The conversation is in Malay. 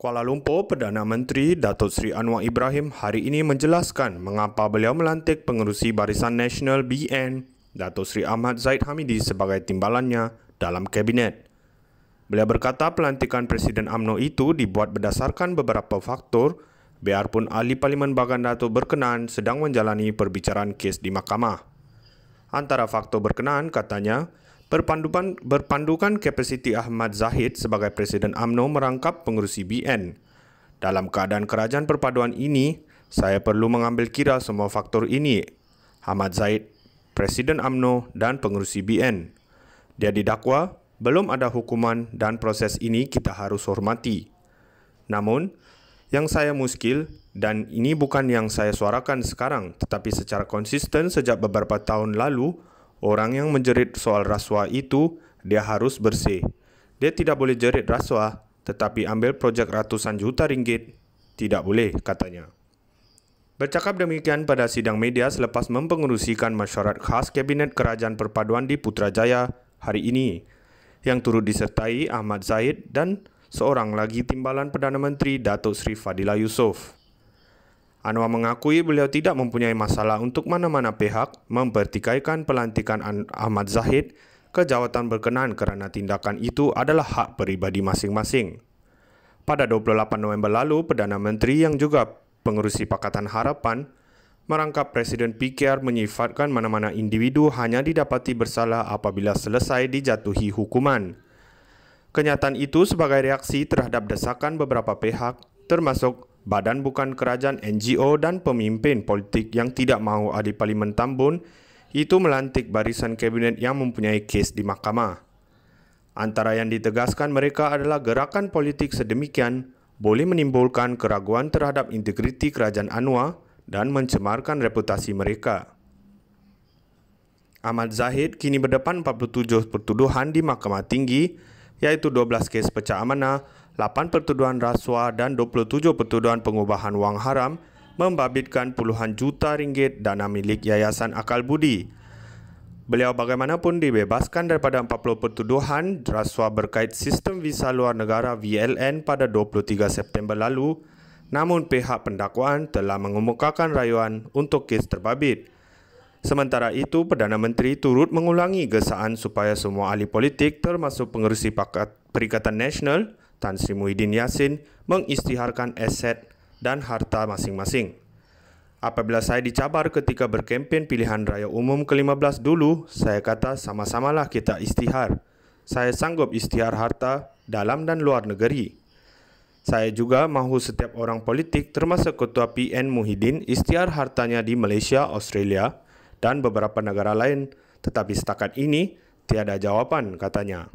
Kuala Lumpur, Perdana Menteri Datuk Seri Anwar Ibrahim hari ini menjelaskan mengapa beliau melantik Pengerusi Barisan Nasional BN, Datuk Seri Ahmad Zahid Hamidi sebagai timbalannya dalam Kabinet. Beliau berkata pelantikan Presiden UMNO itu dibuat berdasarkan beberapa faktor, biarpun ahli Parlimen Bagan Datuk berkenaan sedang menjalani perbicaraan kes di mahkamah. Antara faktor berkenaan, katanya, berpandukan kapasiti Ahmad Zahid sebagai Presiden UMNO merangkap pengerusi BN. Dalam keadaan kerajaan perpaduan ini, saya perlu mengambil kira semua faktor ini. Ahmad Zahid, Presiden UMNO dan pengerusi BN. Dia didakwa, belum ada hukuman dan proses ini kita harus hormati. Namun, yang saya muskil, dan ini bukan yang saya suarakan sekarang, tetapi secara konsisten sejak beberapa tahun lalu, orang yang menjerit soal rasuah itu, dia harus bersih. Dia tidak boleh jerit rasuah, tetapi ambil projek ratusan juta ringgit. Tidak boleh, katanya. Bercakap demikian pada sidang media selepas mempengerusikan mesyuarat khas Kabinet Kerajaan Perpaduan di Putrajaya hari ini, yang turut disertai Ahmad Zahid dan seorang lagi timbalan Perdana Menteri Datuk Seri Fadilah Yusof. Anwar mengakui beliau tidak mempunyai masalah untuk mana-mana pihak mempertikaikan pelantikan Ahmad Zahid ke jawatan berkenaan kerana tindakan itu adalah hak peribadi masing-masing. Pada 28 November lalu, Perdana Menteri yang juga pengerusi Pakatan Harapan merangkap Presiden PKR menyifatkan mana-mana individu hanya didapati bersalah apabila selesai dijatuhi hukuman. Kenyataan itu sebagai reaksi terhadap desakan beberapa pihak, termasuk Badan Bukan Kerajaan NGO dan pemimpin politik yang tidak mahu ahli Parlimen Tambun itu melantik barisan kabinet yang mempunyai kes di mahkamah. Antara yang ditegaskan mereka adalah gerakan politik sedemikian boleh menimbulkan keraguan terhadap integriti kerajaan Anwar dan mencemarkan reputasi mereka. Ahmad Zahid kini berdepan 47 pertuduhan di Mahkamah Tinggi, iaitu 12 kes pecah amanah, 8 pertuduhan rasuah dan 27 pertuduhan pengubahan wang haram membabitkan puluhan juta ringgit dana milik Yayasan Akal Budi. Beliau bagaimanapun dibebaskan daripada 40 pertuduhan rasuah berkait sistem visa luar negara VLN pada 23 September lalu, namun pihak pendakwaan telah mengemukakan rayuan untuk kes terbabit. Sementara itu, Perdana Menteri turut mengulangi gesaan supaya semua ahli politik termasuk pengerusi Perikatan Nasional Tan Sri Muhyiddin Yassin mengisytiharkan aset dan harta masing-masing. Apabila saya dicabar ketika berkempen pilihan raya umum ke-15 dulu, saya kata sama-samalah kita isytihar. Saya sanggup isytihar harta dalam dan luar negeri. Saya juga mahu setiap orang politik termasuk Ketua PN Muhyiddin isytihar hartanya di Malaysia, Australia dan beberapa negara lain, tetapi setakat ini tiada jawapan, katanya.